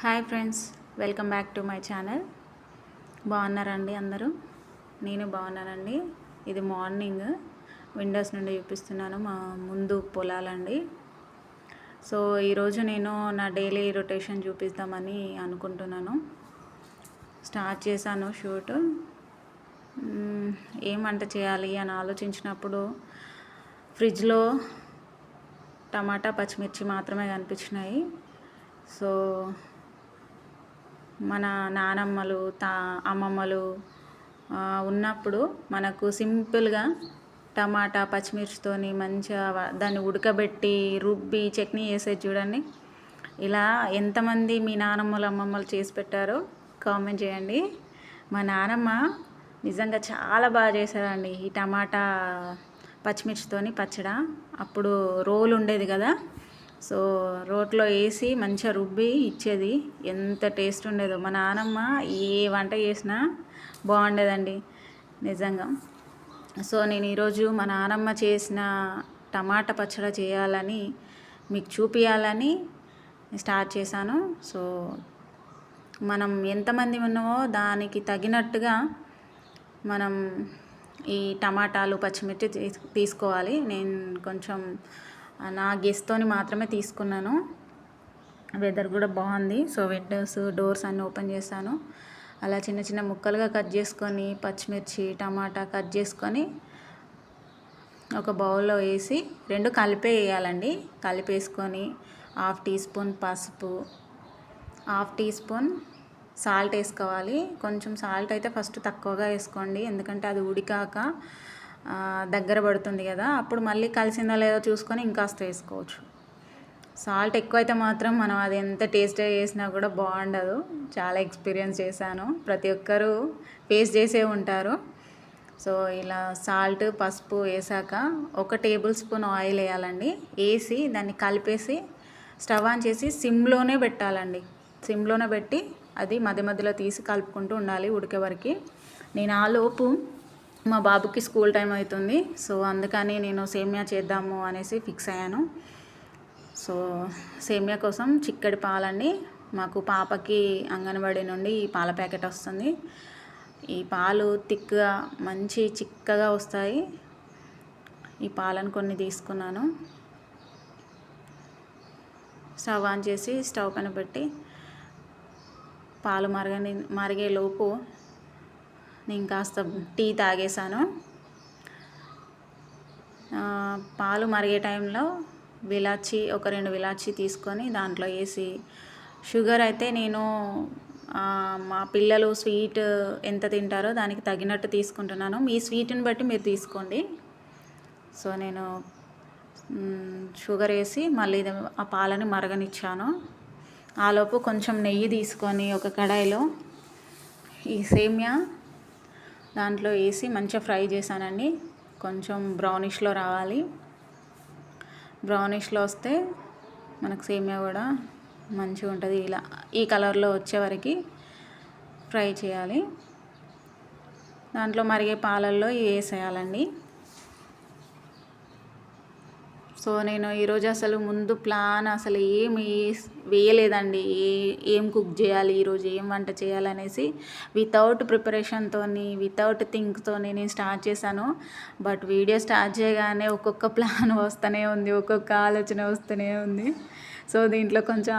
Hi friends, welcome back to my channel. బాగున్నారండి అందరూ? నేను బాగున్నానండి. ఇది మార్నింగ్ విండోస్ నుండి చూపిస్తున్నాను. మా ముందు పొలాలండి. సో ఈరోజు నేను నా డైలీ రొటేషన్ చూపిద్దామని అనుకుంటున్నాను. స్టార్ట్ చేశాను షూట్. ఏం వంట చేయాలి అని ఆలోచించినప్పుడు ఫ్రిడ్జ్లో టమాటా పచ్చిమిర్చి మాత్రమే కనిపించినాయి. సో మన నానమ్మలు అమ్మమ్మలు ఉన్నప్పుడు మనకు సింపుల్గా టమాటా పచ్చిమిర్చితోని మంచిగా దాన్ని ఉడకబెట్టి రుబ్బి చట్నీ చేసేది చూడండి. ఇలా ఎంతమంది మీ నానమ్మలు అమ్మమ్మలు చేసి పెట్టారో కామెంట్ చేయండి. మా నానమ్మ నిజంగా చాలా బాగా చేశారండి ఈ టమాటా పచ్చిమిర్చితోని పచ్చడి. అప్పుడు రోలు ఉండేది కదా, సో రోట్లో వేసి మంచిగా రుబ్బి ఇచ్చేది. ఎంత టేస్ట్ ఉండేదో. మా నానమ్మ ఏ వంట చేసినా బాగుండేదండి నిజంగా. సో నేను ఈరోజు మా నానమ్మ చేసిన టమాటా పచ్చడి చేయాలని మీకు చూపించాలని స్టార్ట్ చేశాను. సో మనం ఎంతమంది ఉన్నామో దానికి తగినట్టుగా మనం ఈ టమాటాలు పచ్చిమిర్చి తీసుకోవాలి. నేను కొంచెం నా గెస్ట్తోని మాత్రమే తీసుకున్నాను. వెదర్ కూడా బాగుంది. సో విండోస్ డోర్స్ అన్నీ ఓపెన్ చేశాను. అలా చిన్న చిన్న ముక్కలుగా కట్ చేసుకొని పచ్చిమిర్చి టమాటా కట్ చేసుకొని ఒక బౌల్లో వేసి రెండు కలిపేయాలండి. కలిపేసుకొని 1/2 టీ స్పూన్ పసుపు, 1/2 టీ స్పూన్ సాల్ట్ వేసుకోవాలి. కొంచెం సాల్ట్ అయితే ఫస్ట్ తక్కువగా వేసుకోండి, ఎందుకంటే అది ఉడికాక దగ్గర పడుతుంది కదా, అప్పుడు మళ్ళీ కలిసిందో లేదో చూసుకొని ఇంకాస్త వేసుకోవచ్చు. సాల్ట్ ఎక్కువైతే మాత్రం మనం అది ఎంత టేస్ట్గా చేసినా కూడా బాగుండదు. చాలా ఎక్స్పీరియన్స్ చేశాను. ప్రతి ఒక్కరూ ఫేస్ చేసే ఉంటారు. సో ఇలా సాల్ట్ పసుపు వేసాక 1 టేబుల్ స్పూన్ ఆయిల్ వేయాలండి. వేసి దాన్ని కలిపేసి స్టవ్ ఆన్ చేసి సిమ్లోనే పెట్టాలండి. సిమ్లోనే పెట్టి అది మధ్య మధ్యలో తీసి కలుపుకుంటూ ఉండాలి ఉడికే వరకు. నేను ఆలోపు మా బాబుకి స్కూల్ టైం అవుతుంది. సో అందుకని నేను సేమియా చేద్దాము అనేసి ఫిక్స్ అయ్యాను. సో సేమియా కోసం చిక్కడి పాలండి. మాకు పాపకి అంగన్వాడీ నుండి ఈ పాల ప్యాకెట్ వస్తుంది. ఈ పాలు థిక్గా మంచి చిక్కగా వస్తాయి. ఈ పాలను కొన్ని తీసుకున్నాను. స్టవ్ ఆన్ చేసి స్టవ్ పైన పెట్టి పాలు మరిగేలోపు నేను కాస్త టీ తాగేశాను. పాలు మరిగే టైంలో ఒక 2 విలాచి తీసుకొని దాంట్లో వేసి, షుగర్ అయితే నేను మా పిల్లలు స్వీట్ ఎంత తింటారో దానికి తగినట్టు తీసుకుంటున్నాను. మీ స్వీట్ని బట్టి మీరు తీసుకోండి. సో నేను షుగర్ వేసి మళ్ళీ ఆ పాలని మరగనిచ్చాను. ఆలోపు కొంచెం నెయ్యి తీసుకొని ఒక కడాయిలో ఈ సేమియా దాంట్లో వేసి మంచిగా ఫ్రై చేశానండి. కొంచెం బ్రౌనిష్లో రావాలి. బ్రౌనిష్లో వస్తే మనకు సేమియా కూడా మంచిగా ఉంటుంది. ఇలా ఈ కలర్లో వచ్చే వరకు ఫ్రై చేయాలి. దాంట్లో మరిగే పాలల్లో వేసేయాలండి. సో నేను ఈరోజు అసలు ముందు ప్లాన్ అసలు ఏమి వేయలేదండి. ఏం కుక్ చేయాలి ఈరోజు, ఏం వంట చేయాలనేసి వితౌట్ ప్రిపరేషన్తో వితౌట్ థింక్తో నేను స్టార్ట్ చేశాను. బట్ వీడియో స్టార్ట్ చేయగానే ఒక్కొక్క ప్లాన్ వస్తూనే ఉంది, ఒక్కొక్క ఆలోచన వస్తూనే ఉంది. సో దీంట్లో కొంచెం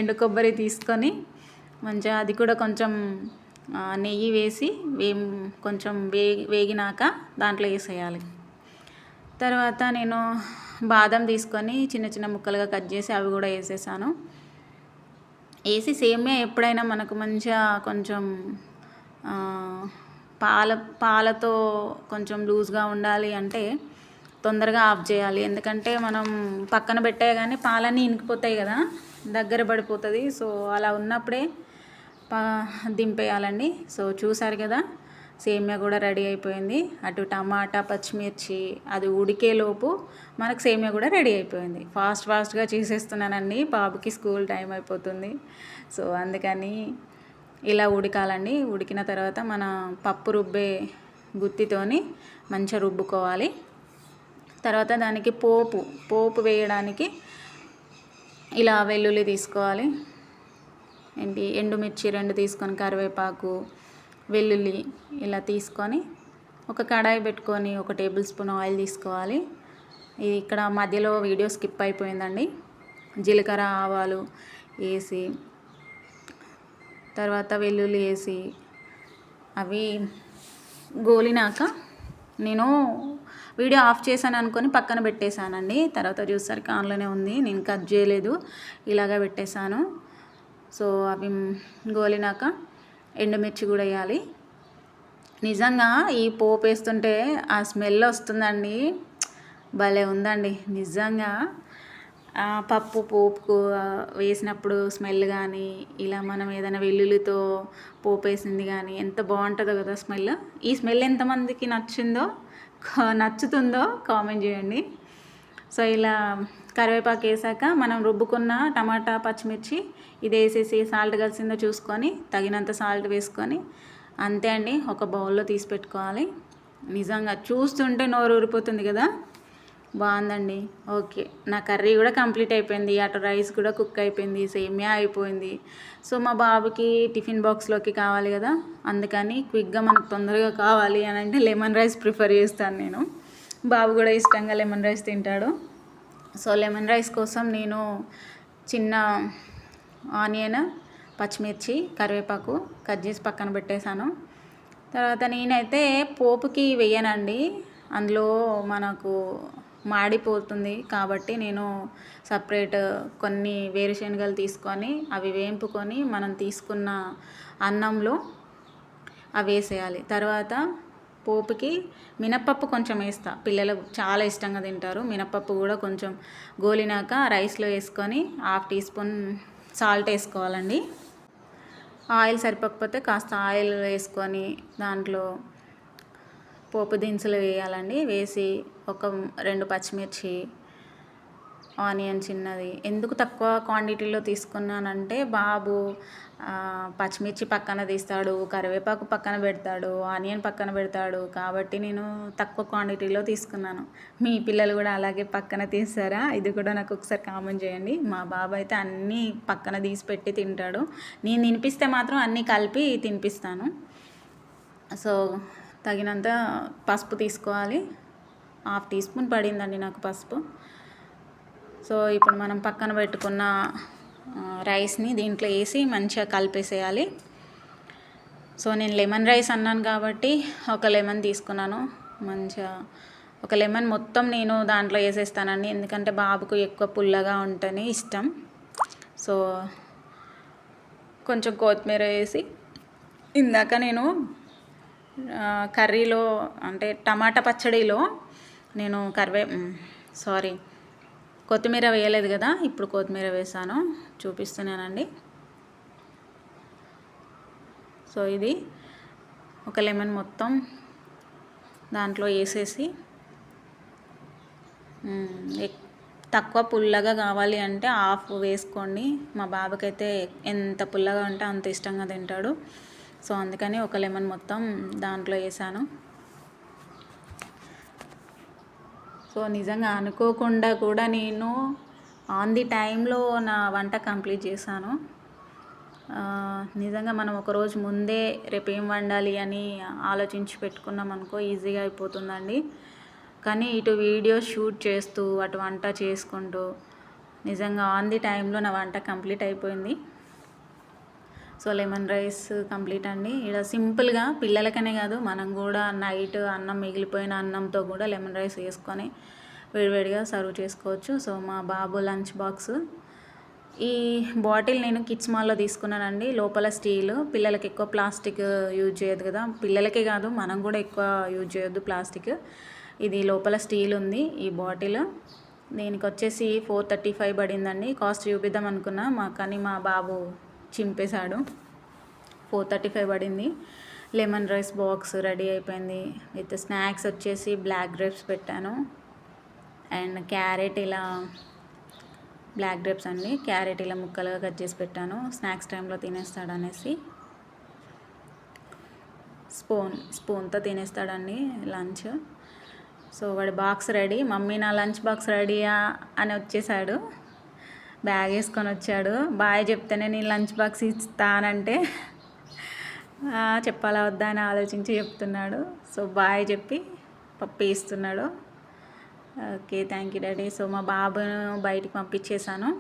ఎండు కొబ్బరి తీసుకొని మంచిగా అది కూడా కొంచెం నెయ్యి వేసి కొంచెం వేగినాక దాంట్లో వేసేయాలి. తర్వాత నేను బాదం తీసుకొని చిన్న చిన్న ముక్కలుగా కట్ చేసి అవి కూడా వేసేసాను. వేసి సేమియా ఎప్పుడైనా మనకు మంచిగా కొంచెం పాలతో కొంచెం లూజ్గా ఉండాలి అంటే తొందరగా ఆఫ్ చేయాలి. ఎందుకంటే మనం పక్కన పెట్టే కానీ పాలన్నీ ఇనికిపోతాయి కదా, దగ్గర పడిపోతుంది. సో అలా ఉన్నప్పుడే దింపేయాలండి. సో చూసారు కదా, సేమియా కూడా రెడీ అయిపోయింది. అటు టమాటా పచ్చిమిర్చి అది ఉడికేలోపు మనకు సేమియా కూడా రెడీ అయిపోయింది. ఫాస్ట్గా చేసేస్తున్నానండి, బాబుకి స్కూల్ టైం అయిపోతుంది. సో అందుకని ఇలా ఉడకాలండి. ఉడికిన తర్వాత మన పప్పు రుబ్బే గుత్తితోని మంచిగా రుబ్బుకోవాలి. తర్వాత దానికి పోపు వేయడానికి ఇలా వెల్లుల్లి తీసుకోవాలి. ఎండుమిర్చి 2 తీసుకొని, కరివేపాకు, వెల్లుల్లి ఇలా తీసుకొని ఒక కడాయి పెట్టుకొని 1 టేబుల్ స్పూన్ ఆయిల్ తీసుకోవాలి. ఇది ఇక్కడ మధ్యలో వీడియో స్కిప్ అయిపోయిందండి. జీలకర్ర, ఆవాలు వేసి తర్వాత వెల్లుల్లి వేసి అవి గోలినాక నేను వీడియో ఆఫ్ చేశాను అనుకొని పక్కన పెట్టేశానండి. తర్వాత చూసేసరికి ఆన్లోనే ఉంది, నేను కట్ చేయలేదు, ఇలాగా పెట్టేశాను. సో అవి గోలినాక ఎండుమిర్చి కూడా వేయాలి. నిజంగా ఈ పోపు వేస్తుంటే ఆ స్మెల్ వస్తుందండి, భలే ఉందండి నిజంగా. పప్పు పోపుకు వేసినప్పుడు స్మెల్ కానీ, ఇలా మనం ఏదైనా వెల్లుల్లితో పోపు వేసింది కానీ ఎంత బాగుంటుందో కదా స్మెల్. ఈ స్మెల్ ఎంతమందికి నచ్చుతుందో కామెంట్ చేయండి. సో ఇలా కరివేపాకు వేసాక మనం రుబ్బుకున్న టమాటా, పచ్చిమిర్చి ఇది వేసేసి సాల్ట్ కలిసిందో చూసుకొని తగినంత సాల్ట్ వేసుకొని అంతే అండి, ఒక బౌల్లో తీసి పెట్టుకోవాలి. నిజంగా చూస్తుంటే నోరు ఊరిపోతుంది కదా, బాగుందండి. ఓకే, నా కర్రీ కూడా కంప్లీట్ అయిపోయింది, అటు రైస్ కూడా కుక్ అయిపోయింది, సేమియా అయిపోయింది. సో మా బాబుకి టిఫిన్ బాక్స్లోకి కావాలి కదా, అందుకని క్విక్గా మనకు తొందరగా కావాలి అని అంటే లెమన్ రైస్ ప్రిఫర్ చేస్తాను నేను. బాబు కూడా ఇష్టంగా లెమన్ రైస్ తింటాడు. సో లెమన్ రైస్ కోసం నేను చిన్న ఆనియన్, పచ్చిమిర్చి, కరివేపాకు కట్ చేసి పక్కన పెట్టేశాను. తర్వాత నేనైతే పోపుకి వేయనండి, అందులో మనకు మాడిపోతుంది కాబట్టి నేను సపరేట్ కొన్ని వేరుశనగలు తీసుకొని అవి వేంపుకొని మనం తీసుకున్న అన్నంలో అవి వేసేయాలి. తర్వాత పోపుకి మినప్పప్పు కొంచెం వేస్తా, పిల్లలు చాలా ఇష్టంగా తింటారు. మినప్పప్పు కూడా కొంచెం గోలినాక రైస్లో వేసుకొని 1/2 టీ స్పూన్ సాల్ట్ వేసుకోవాలండి. ఆయిల్ సరిపోకపోతే కాస్త ఆయిల్ వేసుకొని దాంట్లో పోపు దినుసులు వేయాలండి. వేసి ఒక 2 పచ్చిమిర్చి, ఆనియన్ చిన్నది. ఎందుకు తక్కువ క్వాంటిటీలో తీసుకున్నానంటే బాబు పచ్చిమిర్చి పక్కన తీస్తాడు, కరివేపాకు పక్కన పెడతాడు, ఆనియన్ పక్కన పెడతాడు, కాబట్టి నేను తక్కువ క్వాంటిటీలో తీసుకున్నాను. మీ పిల్లలు కూడా అలాగే పక్కన తీస్తారా? ఇది కూడా నాకు ఒకసారి కామెంట్ చేయండి. మా బాబు అయితే అన్నీ పక్కన తీసి పెట్టి తింటాడు, నేను తినిపిస్తే మాత్రం అన్నీ కలిపి తినిపిస్తాను. సో తగినంత పసుపు తీసుకోవాలి, 1/2 టీ స్పూన్ పడిందండి నాకు పసుపు. సో ఇప్పుడు మనం పక్కన పెట్టుకున్న రైస్ని దీంట్లో వేసి మంచిగా కలిపేసేయాలి. సో నేను లెమన్ రైస్ అన్నాను కాబట్టి ఒక లెమన్ తీసుకున్నాను. మంచిగా ఒక లెమన్ మొత్తం నేను దాంట్లో వేసేస్తానండి, ఎందుకంటే బాబుకు ఎక్కువ పుల్లగా ఉంటేనే ఇష్టం. సో కొంచెం కొత్తిమీర వేసి, ఇందాక నేను కర్రీలో అంటే టమాటా పచ్చడిలో నేను కొత్తిమీర వేయలేదు కదా, ఇప్పుడు కొత్తిమీర వేసాను, చూపిస్తున్నానండి. సో ఇది ఒక లెమన్ మొత్తం దాంట్లో వేసేసి, తక్కువ పుల్లగా కావాలి అంటే 1/2 వేసుకోండి. మా బాబుకైతే ఎంత పుల్లగా ఉంటే అంత ఇష్టంగా తింటాడు. సో అందుకని ఒక లెమన్ మొత్తం దాంట్లో వేసాను. సో నిజంగా అనుకోకుండా కూడా నేను ఆన్ ది టైంలో నా వంట కంప్లీట్ చేశాను. నిజంగా మనం ఒకరోజు ముందే రేపు ఏం వండాలి అని ఆలోచించి పెట్టుకున్నాం అనుకో ఈజీగా అయిపోతుందండి. కానీ ఇటు వీడియో షూట్ చేస్తూ అటు వంట చేసుకుంటూ నిజంగా ఆన్ ది టైంలో నా వంట కంప్లీట్ అయిపోయింది. సో లెమన్ రైస్ కంప్లీట్ అండి. ఇలా సింపుల్గా పిల్లలకనే కాదు మనం కూడా నైట్ అన్నం మిగిలిపోయిన అన్నంతో కూడా లెమన్ రైస్ వేసుకొని వేడివేడిగా సర్వ్ చేసుకోవచ్చు. సో మా బాబు లంచ్ బాక్స్, ఈ బాటిల్ నేను కిడ్స్ మాల్లో తీసుకున్నానండి. లోపల స్టీల్, పిల్లలకి ఎక్కువ ప్లాస్టిక్ యూజ్ చేయొద్దు కదా, పిల్లలకే కాదు మనం కూడా ఎక్కువ యూజ్ చేయొద్దు ప్లాస్టిక్. ఇది లోపల స్టీల్ ఉంది ఈ బాటిల్. దీనికి వచ్చేసి 435 పడిందండి. కాస్ట్ చూపిద్దాం అనుకున్నా కానీ మా బాబు చింపేశాడు. 435 పడింది. లెమన్ రైస్ బాక్స్ రెడీ అయిపోయింది. విత్ స్నాక్స్ వచ్చేసి బ్లాక్ గ్రేప్స్ పెట్టాను అండ్ క్యారెట్, ఇలా బ్లాక్ గ్రేప్స్ అండి, క్యారెట్ ఇలా ముక్కలుగా కట్ చేసి పెట్టాను, స్నాక్స్ టైంలో తినేస్తాడనేసి. స్పూన్తో తినేస్తాడండి లంచ్. సో వాడి బాక్స్ రెడీ. మమ్మీ నా లంచ్ బాక్స్ రెడీయా అని వచ్చేసాడు. బ్యాగ్ వేసుకొని వచ్చాడు. బాయ్ చెప్తేనే నేను లంచ్ బాక్స్ ఇస్తానంటే చెప్పాలా వద్దా అని ఆలోచించి చెప్తున్నాడు. సో బాయ్ చెప్పి పప్పి ఇస్తున్నాడు. Okay, thank you daddy. So మా బాబును బయటికి పంపించేశాను.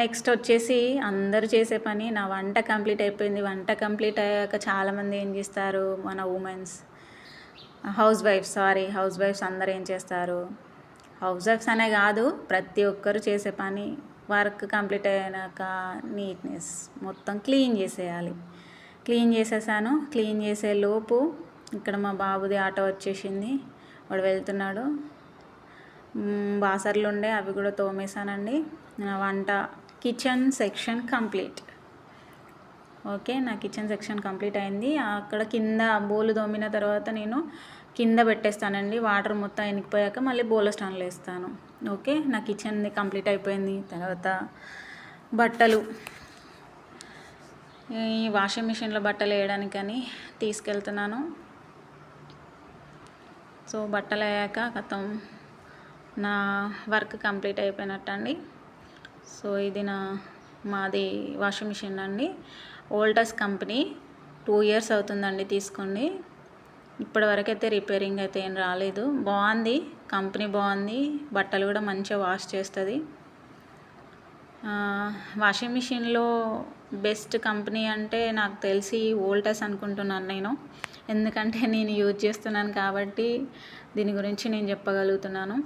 నెక్స్ట్ వచ్చేసి అందరూ చేసే పని నా వంట కంప్లీట్ అయిపోయింది. వంట కంప్లీట్ అయ్యాక చాలామంది ఏం చేస్తారు, మన ఉమెన్స్ హౌస్ వైఫ్స్ అందరూ ఏం చేస్తారు, హౌస్ వైఫ్స్ అనే కాదు ప్రతి ఒక్కరు చేసే పని వర్క్ కంప్లీట్ అయినాక నీట్నెస్ మొత్తం క్లీన్ చేసేయాలి. క్లీన్ చేసేసాను. క్లీన్ చేసే లోపు ఇక్కడ మా బాబుది ఆటో వచ్చేసింది, వాడు వెళ్తున్నాడు. బాసర్లు ఉండే అవి కూడా తోమేశానండి. నా వంట కిచెన్ సెక్షన్ కంప్లీట్. ఓకే, నా కిచెన్ సెక్షన్ కంప్లీట్ అయింది. అక్కడ కింద బోలు తోమిన తర్వాత నేను కింద పెట్టేస్తానండి. వాటర్ మొత్తం ఎనికిపోయాక మళ్ళీ బోల స్టాండ్లో వేస్తాను. ఓకే, నా కిచెన్ది కంప్లీట్ అయిపోయింది. తర్వాత బట్టలు ఈ వాషింగ్ మిషన్లో బట్టలు వేయడానికని తీసుకెళ్తున్నాను. సో బట్టలు అయ్యాక కథం నా వర్క్ కంప్లీట్ అయిపోయినట్టండి. సో ఇది మాది వాషింగ్ మిషన్ అండి, వోల్టాస్ కంపెనీ. 2 years అవుతుందండి తీసుకోండి. ఇప్పటివరకు అయితే రిపేరింగ్ అయితే ఏం రాలేదు. బాగుంది, కంపెనీ బాగుంది, బట్టలు కూడా మంచిగా వాష్ చేస్తుంది. వాషింగ్ మిషన్లో బెస్ట్ కంపెనీ అంటే నాకు తెలిసి వోల్టాస్ అనుకుంటున్నాను నేను, ఎందుకంటే నేను యూజ్ చేస్తున్నాను కాబట్టి దీని గురించి నేను చెప్పగలుగుతున్నాను.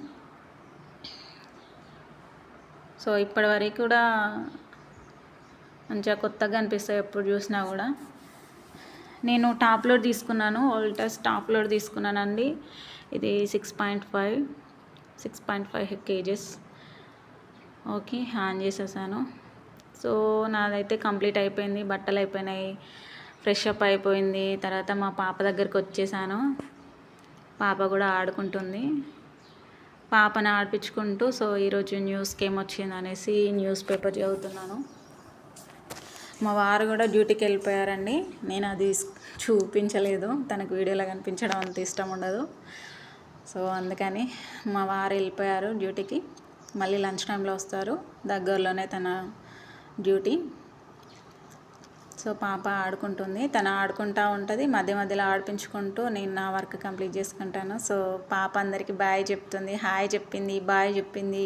సో ఇప్పటివరకు కూడా మంచిగా కొత్తగా అనిపిస్తాయి ఎప్పుడు చూసినా కూడా. నేను టాప్ లోడ్ తీసుకున్నాను, వోల్టాస్ టాప్ లోడ్ తీసుకున్నానండి. ఇది 6.5 kgs. ఓకే, ఆన్ చేసేసాను. సో నాదైతే కంప్లీట్ అయిపోయింది, బట్టలు అయిపోయినాయి, ఫ్రెష్ అప్ అయిపోయింది. తర్వాత మా పాప దగ్గరికి వచ్చేసాను. పాప కూడా ఆడుకుంటుంది. పాపను ఆడిపించుకుంటూ సో ఈరోజు న్యూస్కి ఏమొచ్చింది అనేసి న్యూస్ పేపర్ చదువుతున్నాను. మా వారు కూడా డ్యూటీకి వెళ్ళిపోయారండి. నేను అది చూపించలేదు, తనకు వీడియోలో కనిపించడం అంత ఇష్టం ఉండదు. సో అందుకని మా వారు వెళ్ళిపోయారు డ్యూటీకి. మళ్ళీ లంచ్ టైంలో వస్తారు, దగ్గరలోనే తన డ్యూటీ. సో పాప ఆడుకుంటుంది, తను ఆడుకుంటూ ఉంటుంది, మధ్య మధ్యలో ఆడిపించుకుంటూ నేను నా వర్క్ కంప్లీట్ చేసుకుంటాను. సో పాప అందరికీ బాయ్ చెప్తుంది, హాయ్ చెప్పింది, బాయ్ చెప్పింది.